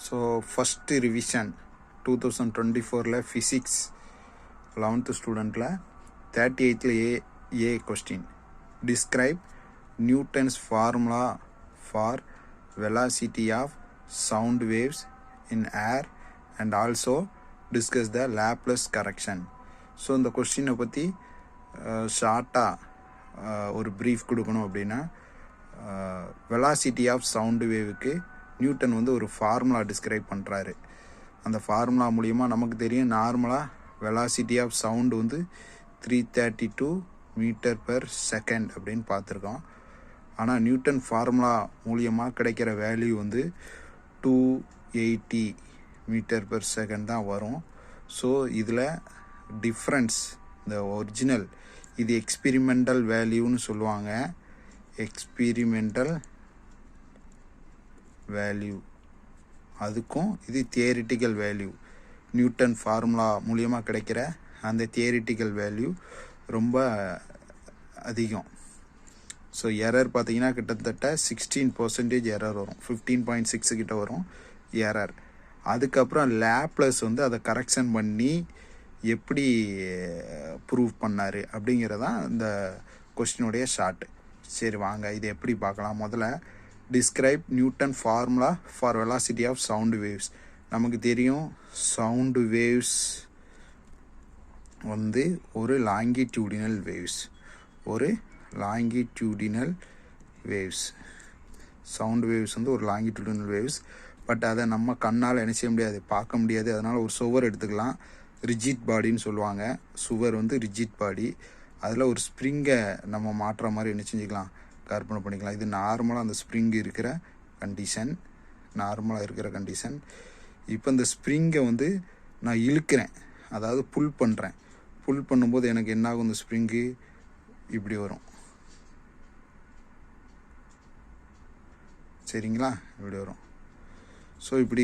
So first revision 2024 physics 11th ஸ்டூடெண்ட்டில் 38th a question. Describe Newton's formula for velocity of sound waves in air and also discuss the Laplace correction. So இந்த கொஸ்டினை பற்றி ஷார்ட்டாக ஒரு brief கொடுக்கணும் அப்படின்னா, velocity of sound வேவுக்கு Newton ஒரு ஃபார்முலா டிஸ்கிரைப் பண்ணுறாரு. அந்த ஃபார்முலா மூலிமா நமக்கு தெரியும், நார்மலாக velocity of sound 332 metre per second அப்படின்னு பார்த்துருக்கோம். ஆனால் நியூட்டன் ஃபார்முலா மூலியமாக கிடைக்கிற வேல்யூ 280 மீட்டர் பெர் செகண்ட் தான் வரும். ஸோ இதில் டிஃப்ரென்ஸ், இந்த ஒரிஜினல் இது எக்ஸ்பிரிமெண்டல் வேல்யூன்னு சொல்லுவாங்க. எக்ஸ்பிரிமெண்டல் வேல்யூ அதுக்கும் இது தியரிட்டிக்கல் வேல்யூ. நியூட்டன் ஃபார்முலா மூலியமாக கிடைக்கிற அந்த தியரிட்டிக்கல் வேல்யூ ரொம்ப அதிகம். ஸோ எரர் பார்த்தீங்கன்னா கிட்டத்தட்ட 16% எரர் வரும், 15.6 கிட்ட வரும் எரர். அதுக்கப்புறம் லேப்லஸ் அதை கரெக்ஷன் பண்ணி எப்படி ப்ரூவ் பண்ணார் அப்படிங்கிறதான் இந்த கொஸ்டினுடைய ஷார்ட். சரி வாங்க இது எப்படி பார்க்கலாம். முதல்ல describe Newton formula for velocity of sound waves. நமக்கு தெரியும் சவுண்டு வேவ்ஸ் ஒரு லாங்கிடியூடினல் வேவ்ஸ், சவுண்டு வேவ்ஸ் ஒரு லாங்கிடியூடினல் வேவ்ஸ். பட் அதை நம்ம கண்ணால் என்ன செய்ய முடியாது, பார்க்க முடியாது. அதனால் ஒரு சுவர் எடுத்துக்கலாம், ரிஜிட் பாடின்னு சொல்லுவாங்க. சுவர் ரிஜிட் பாடி, அதில் ஒரு ஸ்ப்ரிங்கை நம்ம மாற்றுற மாதிரி என்ன செஞ்சுக்கலாம், கற்பனை பண்ணிக்கலாம். இது நார்மலாக அந்த ஸ்ப்ரிங் இருக்கிற கண்டிஷன், இப்போ இந்த ஸ்ப்ரிங்கை நான் இழுக்கிறேன், அதாவது புல் பண்ணுறேன். புல் பண்ணும்போது எனக்கு என்ன ஆகும், இந்த ஸ்ப்ரிங்கு இப்படி வரும், சரிங்களா, இப்படி வரும். ஸோ இப்படி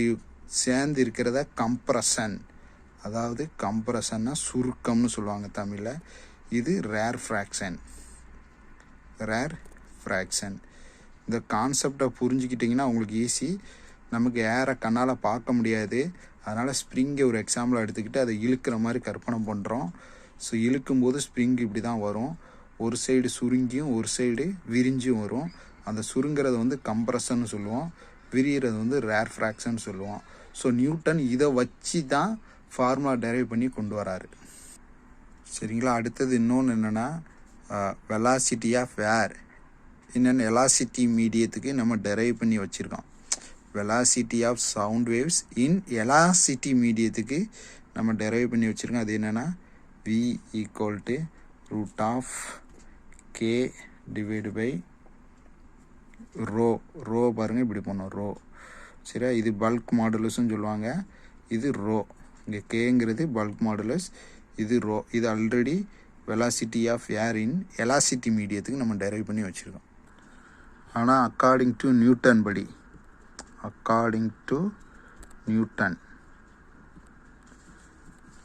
சேர்ந்து இருக்கிறத கம்ப்ரஷன், அதாவது கம்ப்ரஷன்னா சுருக்கம்னு சொல்லுவாங்க தமிழில். இது ரேர் ஃப்ராக்ஷன். இந்த கான்செப்டை புரிஞ்சுக்கிட்டிங்கன்னா உங்களுக்கு ஈஸி. நமக்கு ஏரை கண்ணால் பார்க்க முடியாது, அதனால் ஸ்ப்ரிங்கை ஒரு எக்ஸாம்பிள் எடுத்துக்கிட்டு அதை இழுக்கிற மாதிரி கற்பனை பண்ணுறோம். ஸோ இழுக்கும்போது ஸ்ப்ரிங் இப்படி தான் வரும், ஒரு சைடு சுருங்கியும் ஒரு சைடு விரிஞ்சும் வரும். அந்த சுருங்கிறது கம்ப்ரஷன் சொல்லுவோம், விரிகிறது ரேர் ஃப்ராக்ஷன் சொல்லுவோம். ஸோ நியூட்டன் இதை வச்சு தான் ஃபார்முலா டெரைவ் பண்ணி கொண்டு வராரு, சரிங்களா. அடுத்தது இன்னொன்று என்னென்னா, வெலாசிட்டி ஆஃப் ஏர் இன்னொன்று எலாசிட்டி மீடியத்துக்கு நம்ம டெரைவ் பண்ணி வச்சுருக்கோம். Velocity of sound waves in elasticity மீடியத்துக்கு நம்ம டெரைவ் பண்ணி வச்சுருக்கோம். அது என்னென்னா V = √k ரோ பாருங்கள், இப்படி பண்ணோம் ரோ, சரியா. இது பல்க் மாடுலஸ்ன்னு சொல்லுவாங்க, இது ரோ. இங்கே கேங்கிறது பல்க் மாடுலஸ், இது ரோ. இது already velocity of air in elasticity மீடியத்துக்கு நம்ம டெரைவ் பண்ணி வச்சுருக்கோம். ஆனால் அக்கார்டிங் டு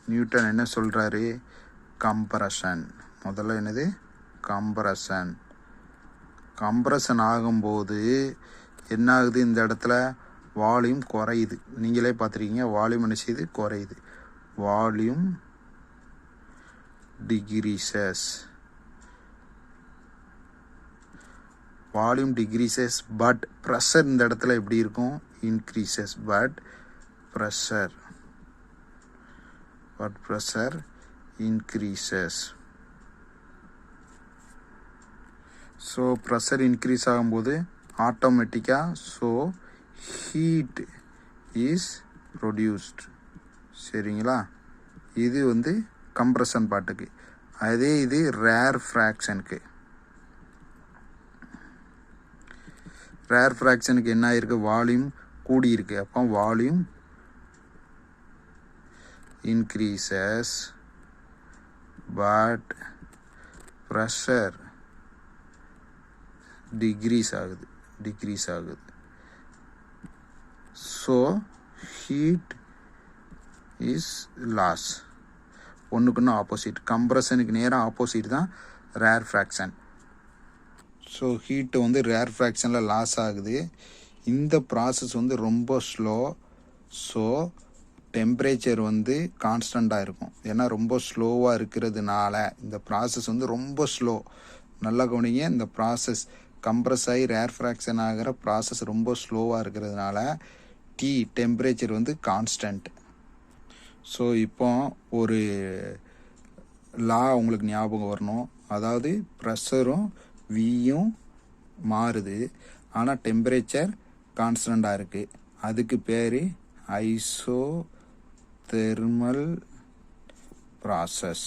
நியூட்டன் என்ன சொல்கிறாரு, கம்ப்ரஷன். முதல்ல என்னது, கம்ப்ரஷன் ஆகும்போது என்ன ஆகுது, இந்த இடத்துல வால்யூம் குறையுது. நீங்களே பார்த்துருக்கீங்க, வால்யூம் என்ன செய்யுது, குறையுது. வால்யூம் டிக்ரீசஸ் பட் ப்ரெஷர் இந்த இடத்துல எப்படி இருக்கும், increases. But pressure increases. So pressure increase ஆகும்போது ஆட்டோமேட்டிக்காக ஹீட் இஸ் ப்ரொடியூஸ்ட், சரிங்களா. இது கம்ப்ரஷன் பாட்டுக்கு. அதே இது ரேர் ஃப்ராக்ஷனுக்கு என்ன ஆயிருக்கு, வால்யூம் கூடி இருக்கு. அப்போ volume increases but pressure decrease ஆகுது. So heat is loss. ஒன்றுக்குன்னு ஆப்போசிட், கம்ப்ரஷனுக்கு நேராக ஆப்போசிட் தான் rare fraction. So heat rare ஃப்ராக்ஷனில் லாஸ் ஆகுது. இந்த ப்ராசஸ் ரொம்ப ஸ்லோ. ஸோ டெம்பரேச்சர் வந்து கான்ஸ்டண்ட்டாக இருக்கும். ஏன்னா ரொம்ப ஸ்லோவாக இருக்கிறதுனால இந்த ப்ராசஸ் வந்து ரொம்ப ஸ்லோ. நல்லா கவனிங்க, இந்த ப்ராசஸ் கம்ப்ரஸ் ஆகி ரேர் ஃப்ராக்ஷன் ஆகிற ப்ராசஸ் ரொம்ப ஸ்லோவாக இருக்கிறதுனால டெம்பரேச்சர் வந்து கான்ஸ்டன்ட். ஸோ இப்போ ஒரு லா உங்களுக்கு ஞாபகம் வரணும். அதாவது ப்ரெஷரும் வியும் மாறுது, ஆனால் டெம்பரேச்சர் கான்ஸ்டண்ட்டாக இருக்குது. அதுக்கு பேர் ஐசோதெர்மல் ப்ராசஸ்.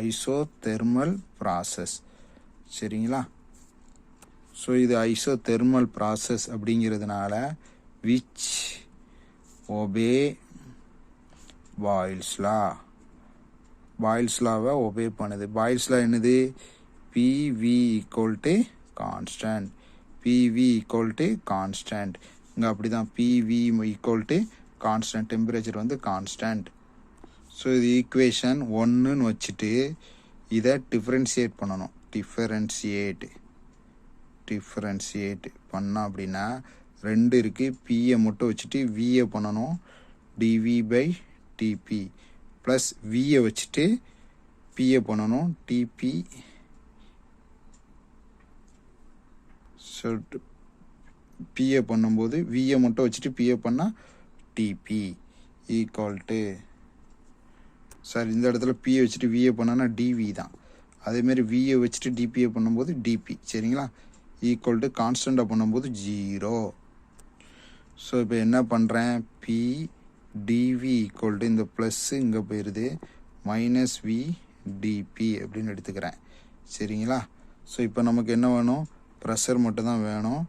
ஐசோதெர்மல் ப்ராசஸ், சரிங்களா? ஸோ இது ஐசோதெர்மல் ப்ராசஸ் அப்படிங்கிறதுனால which obey Boyle's law. Boyle's லாவை ஒபே பண்ணுது. பாயில்ஸ் லா என்னது? PV equal to constant. PV equal to constant. இங்கே அப்படி தான், PV equal to constant. Temperature வந்து கான்ஸ்டன்ட். ஸோ இது ஈக்குவேஷன் 1ன்னு வச்சுட்டு இதை டிஃப்ரென்ஷியேட் பண்ணணும். டிஃப்ரென்ஷியேட் பண்ணோம் அப்படின்னா 2 இருக்குது. பியை மட்டும் வச்சுட்டு வியை பண்ணணும். டிவி பை டிபி ப்ளஸ் வியை வச்சுட்டு பியை பண்ணணும். டிபி. ஸோ பிஏ பண்ணும்போது விஏ மட்டும் வச்சுட்டு பிஏ பண்ணால் டிபி ஈக்குவல் டு, சார் இந்த இடத்துல பிஏ வச்சுட்டு விஏ பண்ணோன்னா டிவி தான். அதேமாரி விஏ வச்சுட்டு டிபிஏ பண்ணும்போது டிபி, சரிங்களா? ஈக்குவல் டு கான்ஸ்டண்ட்டாக பண்ணும்போது 0. ஸோ இப்போ என்ன பண்ணுறேன்? பி டிவி ஈக்குவல் டு இந்த ப்ளஸ்ஸு இங்கே போயிடுது, மைனஸ் வி டிபி அப்படின்னு எடுத்துக்கிறேன், சரிங்களா? ஸோ இப்போ நமக்கு என்ன வேணும்? ப்ரெஷர் மட்டும் தான் வேணும்.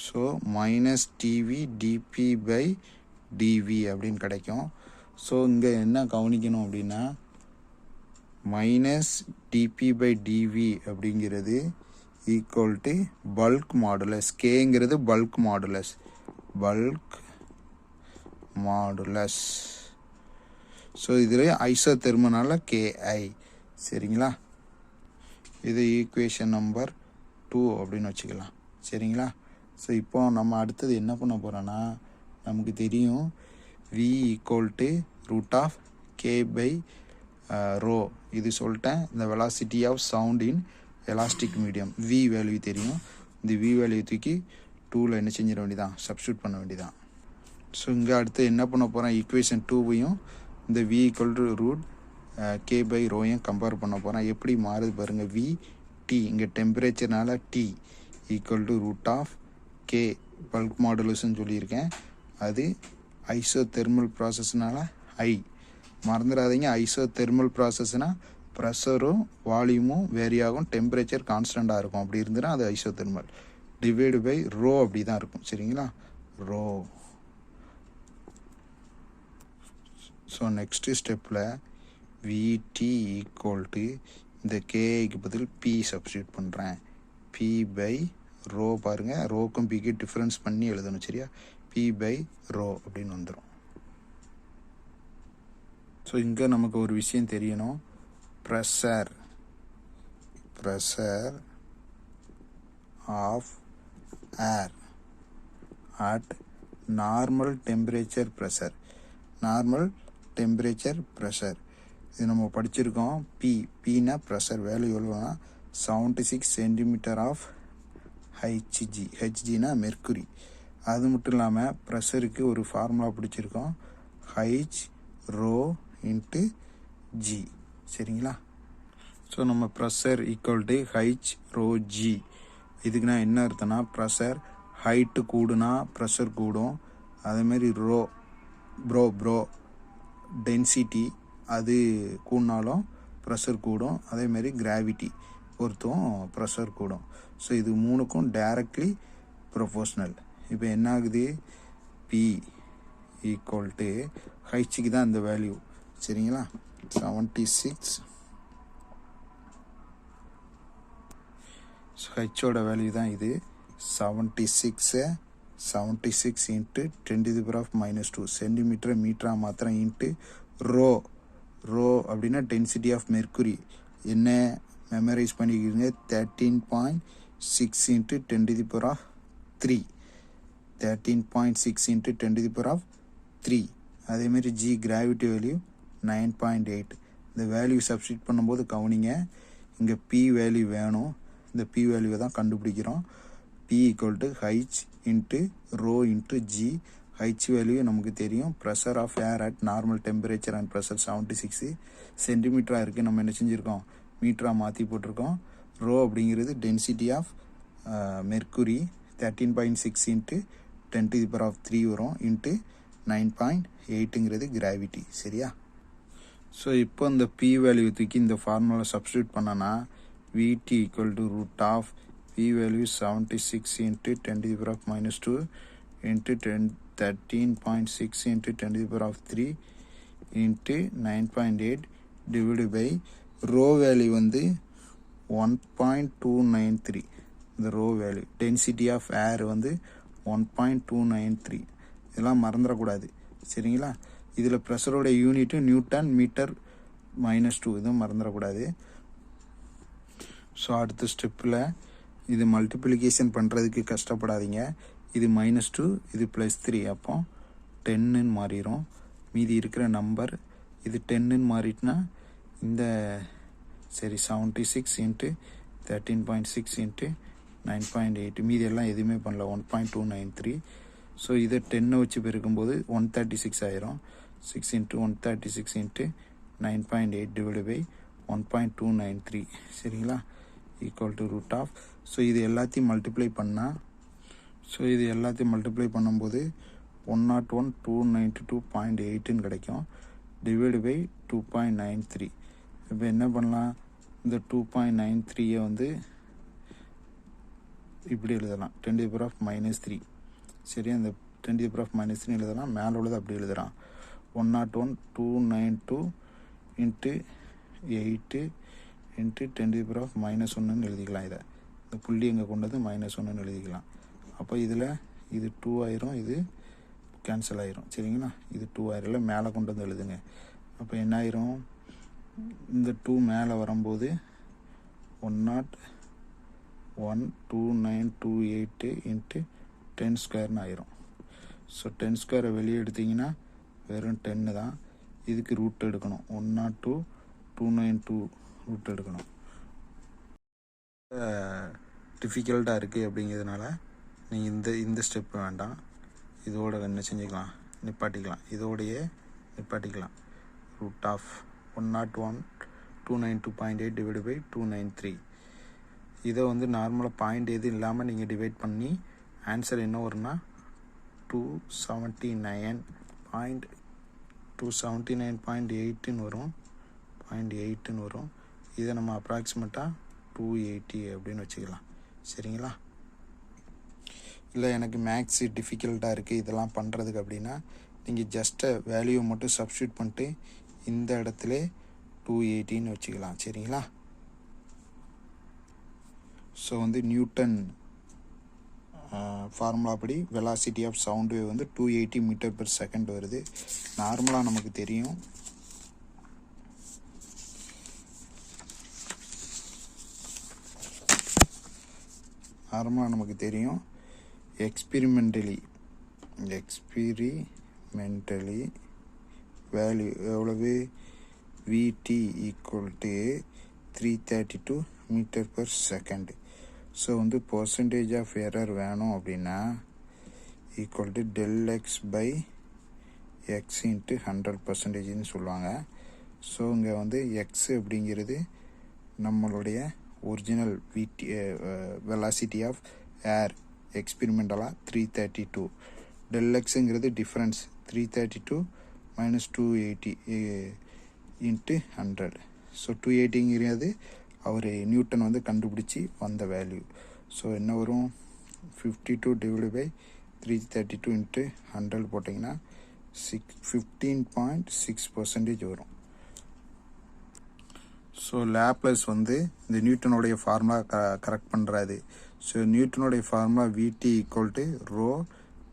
So minus DV DP by DV அப்படின்னு கிடைக்கும். ஸோ இங்கே என்ன கவனிக்கணும் அப்படின்னா மைனஸ் டிபி பை டிவி அப்படிங்கிறது ஈக்குவல் டு பல்க் மாடுலஸ். கேங்கிறது பல்க் மாடுலஸ். ஸோ இதில் ஐசோதெர்மனால கேஐ, சரிங்களா? இது ஈக்குவேஷன் நம்பர் 2 அப்படின்னு வச்சுக்கலாம், சரிங்களா? ஸோ இப்போ நம்ம அடுத்தது என்ன பண்ண போகிறோன்னா, நமக்கு தெரியும் V equal to root of K by rho. இது சொல்லிட்டேன். இந்த velocity of sound in elastic medium V value தெரியும். இந்த வி வேல்யூ தூக்கி 2ல் என்ன செஞ்சிட வேண்டியதான்? சப்ஸ்டியூட் பண்ண வேண்டியதான். ஸோ இங்கே அடுத்து என்ன பண்ண போகிறேன்? ஈக்குவேஷன் 2வையும் இந்த V equal to root K by ரோயும் கம்பேர் பண்ண போகிறேன். எப்படி மாறுது பாருங்கள். வி டி இங்கே டெம்பரேச்சர்னால T equal to root of K bulk மாடுலஸ்ன்னு சொல்லியிருக்கேன். அது ஐசோதெர்மல் ப்ராசஸ்னால ஐ. மறந்துடாதீங்க, ஐசோதெர்மல் ப்ராசஸ்னால் ப்ரெஷரும் வால்யூமும் வேரி ஆகும், டெம்பரேச்சர் கான்ஸ்டண்ட்டாக இருக்கும். அப்படி இருந்துன்னா அது ஐசோதெர்மல். டிவைடு பை ரோ அப்படி தான் இருக்கும், சரிங்களா? ரோ. ஸோ நெக்ஸ்ட்டு ஸ்டெப்பில் விடி ஈக்குவல் டு இந்த கேக்கு பதில் பி சப்ஸ்டியூட் பண்ணுறேன். பி பை ரோ பாருங்கள், ரோக்கும் பிக்கு டிஃப்ரென்ஸ் பண்ணி எழுதணும், சரியா? பி பை ரோ அப்படின்னு வந்துடும். ஸோ இங்கே நமக்கு ஒரு விஷயம் தெரியணும். Pressure of air at normal temperature pressure. இது நம்ம படிச்சிருக்கோம். பின்னா ப்ரெஷர் வேல்யூ எவ்வளோனா 76 சென்டிமீட்டர் ஆஃப் ஹெச்ஜி. ஹெச்ஜினா மெர்க்குரி. அது மட்டும் இல்லாமல் ப்ரெஷருக்கு ஒரு ஃபார்முலா பிடிச்சிருக்கோம், ஹைச் ரோ இன்ட்டு ஜி, சரிங்களா? ஸோ நம்ம pressure equal to H rho G. இதுக்கு நான் என்ன அர்த்தம்னா, ப்ரெஷர் ஹைட்டு கூடுனா ப்ரெஷர் கூடும், அதேமாரி ப்ரோ டென்சிட்டி அது கூடினாலும் ப்ரெஷர் கூடும், அதேமாரி கிராவிட்டி பொறுத்தும் ப்ரெஷர் கூடும். ஸோ இது மூணுக்கும் டைரக்ட்லி ப்ரொபோஷ்னல். இப்போ என்ன ஆகுது? பி ஈக்குவல் டு ஹைச்சுக்கு தான் இந்த வேல்யூ, சரிங்களா? 76. ஹெச்சோட வேல்யூ தான் இது. 76 இன்ட்டு 10⁻⁻2 சென்டிமீட்டர் மீட்டராக மாத்திரம் இன்ட்டு ரோ அப்படின்னா டென்சிட்டி ஆஃப் மெர்க்குரி. என்ன மெமரைஸ் பண்ணிக்கிறீங்க? 13.6 into 10⁻³ 13.6 into 10 to the power of 3. அதேமாரி G கிராவிட்டி வேல்யூ 9.8. இந்த வேல்யூ சப்ஸ்டிட் பண்ணும்போது கவனிங்க, இங்கே P வேல்யூ வேணும். இந்த P வேல்யூவை தான் கண்டுபிடிக்கிறோம். P equal to H into rho into G. H value நமக்கு தெரியும். Pressure of air at normal temperature and pressure 76 சென்டிமீட்டராக இருக்குது. நம்ம என்ன செஞ்சுருக்கோம், மீட்டராக மாற்றி போட்டிருக்கோம். ரோ அப்படிங்கிறது density of mercury 13.6 into 10 to the power of 3 வரும் இன்ட்டு 9.8ங்கிறது கிராவிட்டி. சரியா? ஸோ இப்போ இந்த P வேல்யூ தூக்கி இந்த ஃபார்முலா சப்ஸ்டியூட் பண்ணனா VT equal to root of P value 76 into 10 to the power of -2 into 13.6 into 10 to the power of 3 into 9.8 divide by rho value வந்து 1.293. இந்த rho value density of air வந்து 1.293. இதெல்லாம் மறந்துடக்கூடாது. சரிங்களா? இதில் ப்ரெஷரோட யூனிட்டு நியூட்டன் மீட்டர் -2, இதுவும் மறந்துடக்கூடாது. So அடுத்த ஸ்டெப்பில் இது மல்டிப்ளிகேஷன் பண்ணுறதுக்கு கஷ்டப்படாதீங்க. இது -2, இது +3, அப்போ 10ன்னு மாறிடும். மீதி இருக்கிற நம்பர் இது 10ன்னு மாறிட்டுனா இந்த சரி 76 இன்ட்டு 13.6 இன்ட்டு 9.8 மீதி எல்லாம் எதுவுமே பண்ணல, 1.293. ஸோ இதை 10 வச்சு பெருக்கும்போது 136 ஆயிரும். 6 இன்ட்டு 136 இன்ட்டு 9.8 டிவைடு பை 1.293. சரிங்களா? Equal to root of. So இது எல்லாத்தையும் மல்டிப்ளை பண்ணும்போது 101 292.8ன்னு கிடைக்கும். Divide by 2.93. இப்போ என்ன பண்ணலாம், இந்த 2.93 வந்து இப்படி எழுதலாம், 10 to the power of -3. சரி, அந்த 10 to the power of -3 எழுதலாம். மேலே உள்ளது அப்படி எழுதுகிறான். 101 292 into 8 into 10 to the power of -1ன்னு எழுதிக்கலாம். இதை இந்த புள்ளி எங்கே கொண்டது -1ன்னு எழுதிக்கலாம். அப்போ இதில் இது 2 ஆயிரும், இது கேன்சல் ஆயிரும். சரிங்களா? இது 2 ஆயிரம் மேலே கொண்டு வந்து எழுதுங்க. அப்போ என்ன ஆயிரும், இந்த 2 மேலே வரும்போது 101.2928 இன்ட்டு 10 ஸ்கொயர்னு ஆயிரும். ஸோ 10 ஸ்கொயரை வெளியே எடுத்திங்கன்னா வெறும் 10 தான். இதுக்கு ரூட் எடுக்கணும், 102.292 ரூட் எடுக்கணும். டிஃபிகல்ட்டாக இருக்குது அப்படிங்கிறதுனால நீங்கள் இந்த ஸ்டெப் வேண்டாம், இதோட என்ன செஞ்சுக்கலாம், நிப்பாட்டிக்கலாம். Root of 101.292.8 divide by 293. இதை வந்து நார்மலாக பாயிண்ட் எதுவும் இல்லாமல் நீங்கள் டிவைட் பண்ணி ஆன்சர் என்ன வரும்னா 279.8ன்னு வரும். 0.8ன்னு வரும். இதை நம்ம அப்ராக்சிமேட்டாக 280 அப்படின்னு வச்சுக்கலாம். சரிங்களா? இல்லை எனக்கு மேக்ஸு டிஃபிகல்ட்டாக இருக்குது இதெல்லாம் பண்ணுறதுக்கு அப்படின்னா நீங்கள் ஜஸ்ட்டை வேல்யூவை மட்டும் சப்ஸ்டியூட் பண்ணிட்டு இந்த இடத்துல 280ன்னு வச்சுக்கலாம். சரிங்களா? ஸோ வந்து நியூட்டன் ஃபார்முலா படி வெலாசிட்டி ஆஃப் சவுண்ட் வேவ் வந்து 280 மீட்டர் பெர் செகண்ட் வருது. நார்மலாக நமக்கு தெரியும் எக்ஸ்பிரிமெண்டலி வேல்யூ எவ்வளவு, VT equal to 332 metre per second. So வந்து பர்சன்டேஜ் ஆஃப் எரர் வேணும் அப்படின்னா equal to ΔX by X into 100%ன்னு சொல்லுவாங்க. ஸோ இங்கே வந்து எக்ஸ் அப்படிங்கிறது நம்மளுடைய ஒரிஜினல் வெலாசிட்டி ஆஃப் ஏர் எக்ஸ்பிரிமெண்டலாக 332. ΔXங்கிறது டிஃப்ரென்ஸ் 332 minus 280 இன்ட்டு 100. ஸோ 280ங்கிறது அவர் நியூட்டன் வந்து கண்டுபிடிச்சி வந்த வேல்யூ. ஸோ என்ன வரும், 52 டிவைடு பை 332 இன்ட்டு 100 போட்டிங்கன்னா 15.6% வரும். ஸோ லேப்லஸ் வந்து இந்த நியூட்டனுடைய ஃபார்முலா கரெக்ட் பண்ணுறாது. ஸோ நியூட்டனுடைய formula VT equal to rho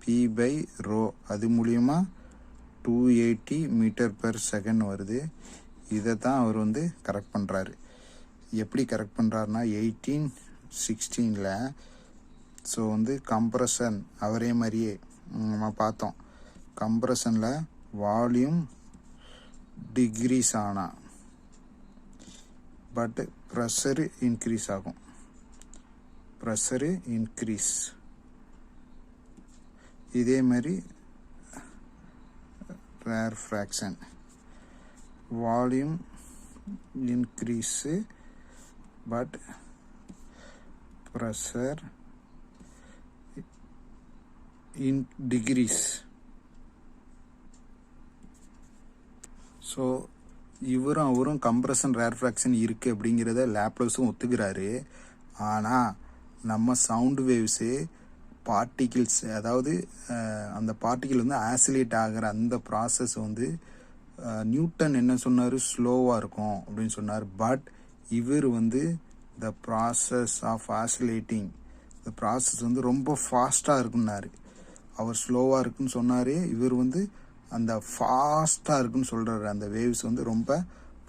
P by rho, அது மூலிமா 280 மீட்டர் பெர் செகண்ட் வருது. இதை தான் அவர் வந்து கரெக்ட் பண்ணுறாரு. எப்படி கரெக்ட் பண்ணுறாருனா 1816 ஸோ வந்து கம்ப்ரஷன் அவரே மாதிரியே நம்ம பார்த்தோம். கம்ப்ரஷனில் வால்யூம் டிக்ரீஸ் ஆனால் பட் ப்ரெஷரு இன்க்ரீஸ் ஆகும். Pressure increase. இதே மாதிரி rarefaction volume increase but pressure in decrease. So அவரும் கம்ப்ரஷன் ரேர்ஃப்ராக்ஷன் இருக்குது அப்படிங்கிறத லேப்லஸும் ஒத்துக்கிறாரு. ஆனால் நம்ம சவுண்டு வேவ்ஸு பார்ட்டிகிள்ஸ், அதாவது அந்த பார்ட்டிகிள் வந்து ஆசிலேட் ஆகிற அந்த ப்ராசஸ் வந்து நியூட்டன் என்ன சொன்னார், ஸ்லோவாக இருக்கும் அப்படின்னு சொன்னார். பட் இவர் வந்து த ப்ராசஸ் ஆஃப் ஆசிலேட்டிங், இந்த ப்ராசஸ் வந்து ரொம்ப ஃபாஸ்ட்டாக இருக்குன்னாரு. அவர் ஸ்லோவாக இருக்குன்னு சொன்னார், இவர் வந்து அந்த ஃபாஸ்ட்டாக இருக்குன்னு சொல்கிறாரு. அந்த வேவ்ஸ் வந்து ரொம்ப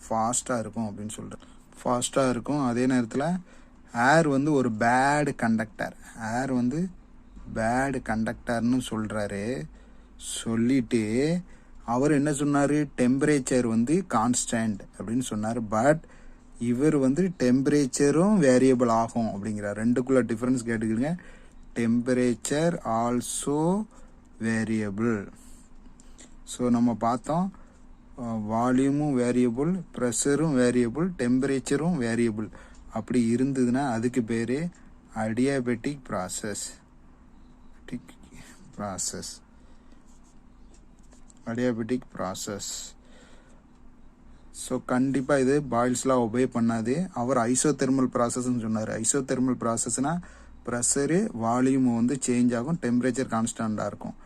ஃபாஸ்ட்டாக இருக்கும் அப்படின்னு சொல்கிறார். ஃபாஸ்ட்டாக இருக்கும். அதே நேரத்தில் ஏர் வந்து ஒரு பேடு கண்டக்டர், ஏர் வந்து பேடு கண்டக்டர்னு சொல்கிறாரு. சொல்லிட்டு அவர் என்ன சொன்னார், டெம்பரேச்சர் வந்து கான்ஸ்டன்ட் அப்படின்னு சொன்னார். பட் இவர் வந்து டெம்பரேச்சரும் வேரியபிள் ஆகும் அப்படிங்கிறார். ரெண்டுக்குள்ள டிஃப்ரென்ஸ் கேட்டுக்கிறீங்க. Temperature also variable. ஸோ நம்ம பார்த்தோம், வால்யூமும் வேரியபிள், ப்ரெஷரும் வேரியபிள், டெம்பரேச்சரும் வேரியபிள். அப்படி இருந்ததுன்னா அதுக்கு பேர் adiabatic process. Adiabatic process. So கண்டிப்பாக இது பாயில்ஸ்லாம் ஒபே பண்ணாது. அவர் ஐசோதெர்மல் ப்ராசஸ்ன்னு சொன்னார். ஐசோதெர்மல் ப்ராசஸ்னால் ப்ரெஷரு வால்யூம் வந்து சேஞ்ச் ஆகும், டெம்பரேச்சர் கான்ஸ்டண்ட்டாக இருக்கும்.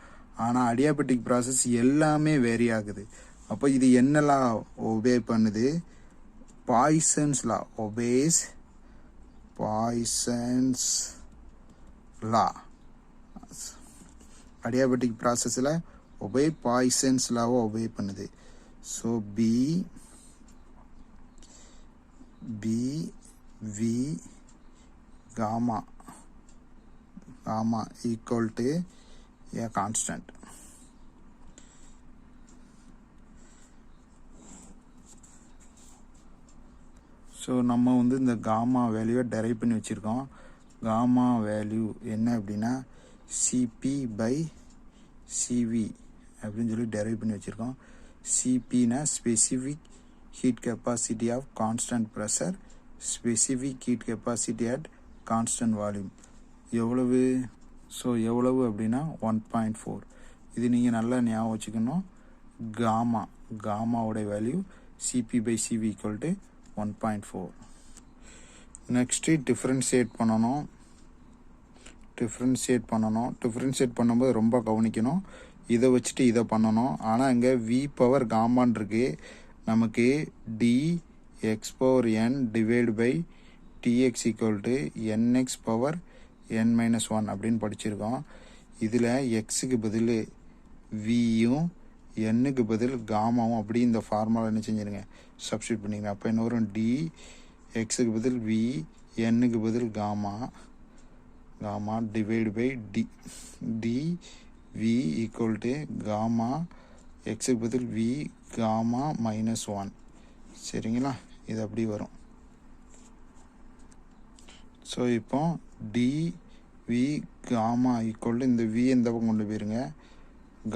ஆனால் அடியாபெட்டிக் ப்ராசஸ் எல்லாமே வேரி ஆகுது. அப்போ இது என்னெல்லாம் ஒபே பண்ணுது, Poisson's law obeys, Poisson's law. Adiabatic ப்ராசஸில் ஒபே பாய்சன்ஸ் லாவை ஒபே பண்ணுது. So P V gamma equal to a constant. So நம்ம வந்து இந்த காமா வேல்யூவை டெரைவ் பண்ணி வச்சுருக்கோம். காமா வேல்யூ என்ன அப்படின்னா சிபி பை சிவி அப்படின்னு சொல்லி டெரைவ் பண்ணி வச்சுருக்கோம். சிபினா specific heat capacity of constant pressure, specific heat capacity at constant volume. எவ்வளவு? ஸோ எவ்வளவு அப்படின்னா 1.4. இது நீங்கள் நல்லா ஞாபகம் வச்சுக்கணும். காமாவோட value CP by CV equal to 1.4. Next differentiate பண்ணணும். டிஃப்ரென்ஷியேட் பண்ணும்போது ரொம்ப கவனிக்கணும். இதை வச்சுட்டு இதை பண்ணணும். ஆனால் இங்கே வி பவர் காமான் இருக்கு. நமக்கு D X power N divide by DX equal to NX power n-1 அப்படின்னு படிச்சிருக்கோம். இதில் எக்ஸுக்கு பதில் வியும் என்னுக்கு பதில் காமாவும் அப்படி இந்த ஃபார்முலா என்ன செஞ்சுருங்க, சப்ஸ்டியூட் பண்ணிங்க. அப்போ என்ன வரும், டி எக்ஸுக்கு பதில் வி, என்னுக்கு பதில் gamma divide by D V equal to gamma எக்ஸுக்கு பதில் வி காமா -1. சரிங்களா, இது அப்படி வரும். ஸோ இப்போ D V gamma equal to இந்த வி எந்த பக்கம் கொண்டு போயிருங்க,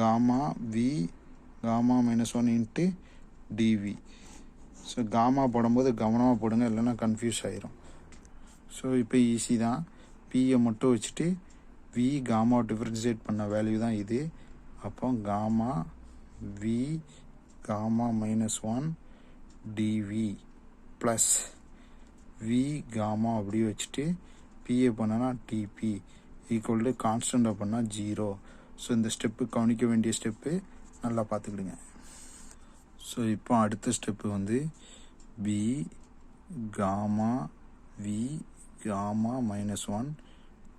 gamma V gamma -1 into DV. So gamma போடும்போது கவனமாக போடுங்க, இல்லைன்னா கன்ஃபியூஸ் ஆகிரும். ஸோ இப்போ ஈஸி தான். பியை மட்டும் வச்சுட்டு வி காமா டிஃப்ரென்ஷியேட் பண்ண வேல்யூ தான் இது. அப்போ gamma V gamma -1 DV plus V gamma அப்படி வச்சுட்டு பிஏ பண்ணனா டிபி ஈக்குவல் டு கான்ஸ்டண்ட்டாக பண்ணால் 0. ஸோ இந்த ஸ்டெப்பு கவனிக்க வேண்டிய ஸ்டெப்பு, நல்லா பார்த்துக்கிடுங்க. ஸோ இப்போ அடுத்த ஸ்டெப்பு வந்து P gamma V gamma -1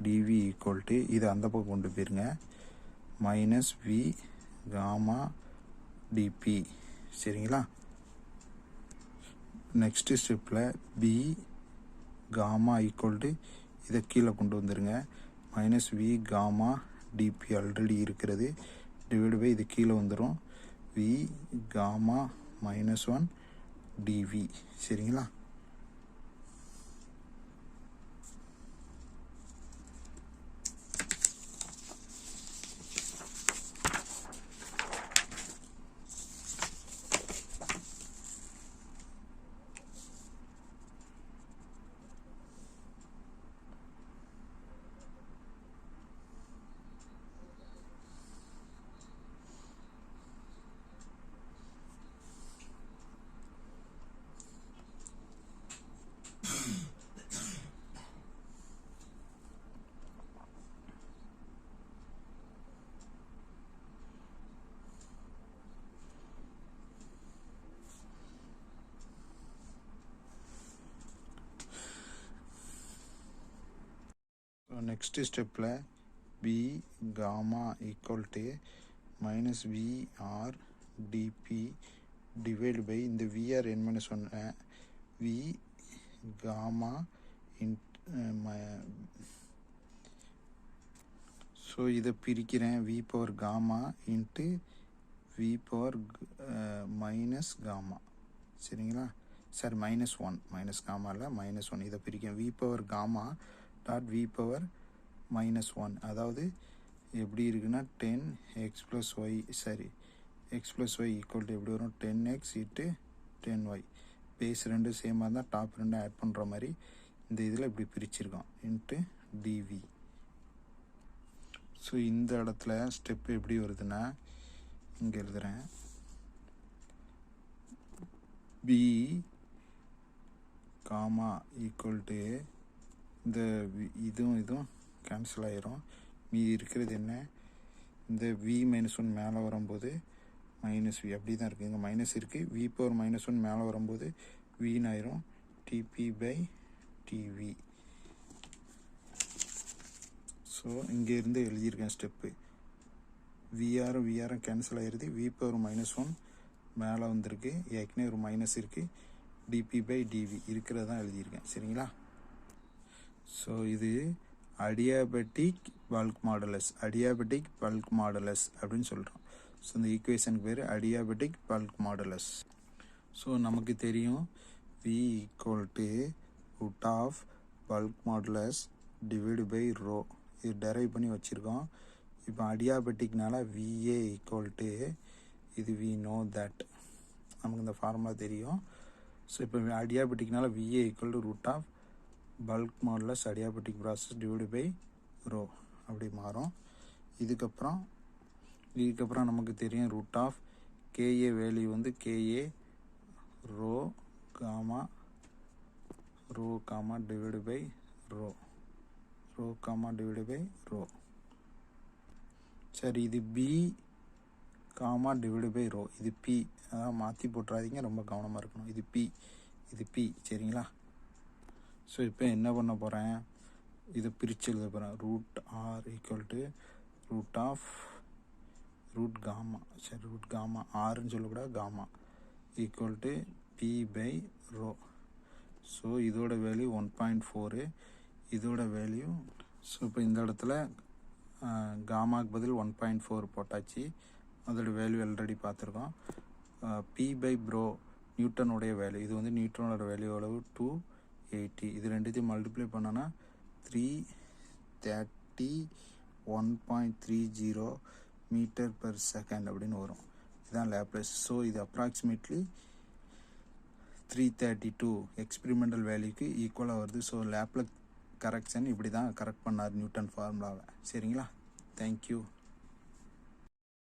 DV equal to இது அந்த பக்கம் கொண்டு போயிருங்க மைனஸ் வி காமா டிபி. சரிங்களா, நெக்ஸ்ட்டு ஸ்டெப்பில் பி காமா ஈக்குவல் டு இதை கீழே கொண்டு வந்துடுங்க minus V gamma DP already இருக்கிறது, டிவைடு பை இது கீழே வந்துடும் வி காமா -1 டிவி. சரிங்களா? நெக்ஸ்ட் ஸ்டெப்பில் P gamma equal to minus VR DP divide by இந்த விஆர் என்ன சொன்னேன், வி காமா ஸோ இதை பிரிக்கிறேன், V power gamma into V power minus gamma. சரிங்களா? சாரி -1 மைனஸ் காமாவில் -1 இதை பிரிக்கிறேன், V power gamma dot V power -1. அதாவது எப்படி இருக்குன்னா 10x + y x + y equal to எப்படி வரும் 10x இட்டு 10y. பேஸ் ரெண்டு சேமாக இருந்தால் டாப் ரெண்டும் ஆட் பண்ணுற மாதிரி இந்த இதில் இப்படி பிரிச்சிருக்கோம் இன்ட்டு டிவி. ஸோ இந்த இடத்துல ஸ்டெப் எப்படி வருதுன்னா இங்கே எழுதுகிறேன், பி காமா ஈக்குவல் டு இந்த இதுவும் கேன்சல் ஆகிரும், மீதி இருக்கிறது என்ன, இந்த வி -1 மேலே வரும்போது மைனஸ் வி அப்படி தான் இருக்குது, இங்கே மைனஸ் இருக்குது, வி பவர் -1 மேலே வரும்போது வின்னு ஆயிரும் டிபி பை டிவி. ஸோ இங்கேருந்து எழுதியிருக்கேன் ஸ்டெப்பு, விஆரும் கேன்சல் ஆகிருது, வி பவர் -1 மேலே வந்திருக்கு, ஏற்கனவே ஒரு மைனஸ் இருக்குது, டிபி பை டிவி இருக்கிறதான் எழுதியிருக்கேன். சரிங்களா? ஸோ இது அடியாபெட்டிக் பல்க் மாடுலஸ் அப்படின்னு சொல்கிறோம். ஸோ இந்த ஈக்குவேஷனுக்கு பேர் அடியாபெட்டிக் பல்க் மாடுலஸ். ஸோ நமக்கு தெரியும் V equal to root of bulk modulus divide by rho. இது டெரைவ் பண்ணி வச்சுருக்கோம். இப்போ அடியாபெட்டிக்னால விஏ ஈக்குவல் டு இது வி நோ தட் நமக்கு இந்த ஃபார்முலா தெரியும். ஸோ இப்போ அடியாபெட்டிக்னால VA equal to root of bulk modulus adiabatic process divide by rho அப்படி மாறும். இதுக்கப்புறம் நமக்கு தெரியும் ரூட் ஆஃப் கேஏ வேல்யூ வந்து KA rho gamma divide by rho சரி, இது P gamma divide by rho, இது பி, அதாவது மாற்றி போட்டுறாதீங்க, ரொம்ப கவனமாக இருக்கணும், இது பி. சரிங்களா? ஸோ இப்போ என்ன பண்ண போகிறேன், இதை பிரித்து எழுத போகிறேன், root R equal to root of root gamma ஆறுன்னு சொல்லக்கூடாது, gamma equal to P by rho. So இதோட வேல்யூ 1.4, இதோட வேல்யூ. ஸோ இப்போ இந்த இடத்துல காமாக்கு பதில் 1.4 போட்டாச்சு, அதோட வேல்யூ ஆல்ரெடி பார்த்துருக்கோம். பி பை ப்ரோ நியூட்டனுடைய வேல்யூ, இது வந்து நியூட்டனோட வேல்யூ அளவு 280, இது ரெண்டுத்தையும் மல்டிப்ளை பண்ணோன்னா 331.30 மீட்டர்/செகண்ட் அப்படின்னு வரும். இதுதான் லேப்லஸ். ஸோ இது அப்ராக்சிமேட்லி 332 எக்ஸ்பெரிமெண்டல் வேல்யூக்கு ஈக்குவலாக வருது. ஸோ லேப்லஸ் கரெக்ஷன் இப்படி தான் கரெக்ட் பண்ணார் நியூட்டன் ஃபார்முலாவை. சரிங்களா? தேங்க்யூ.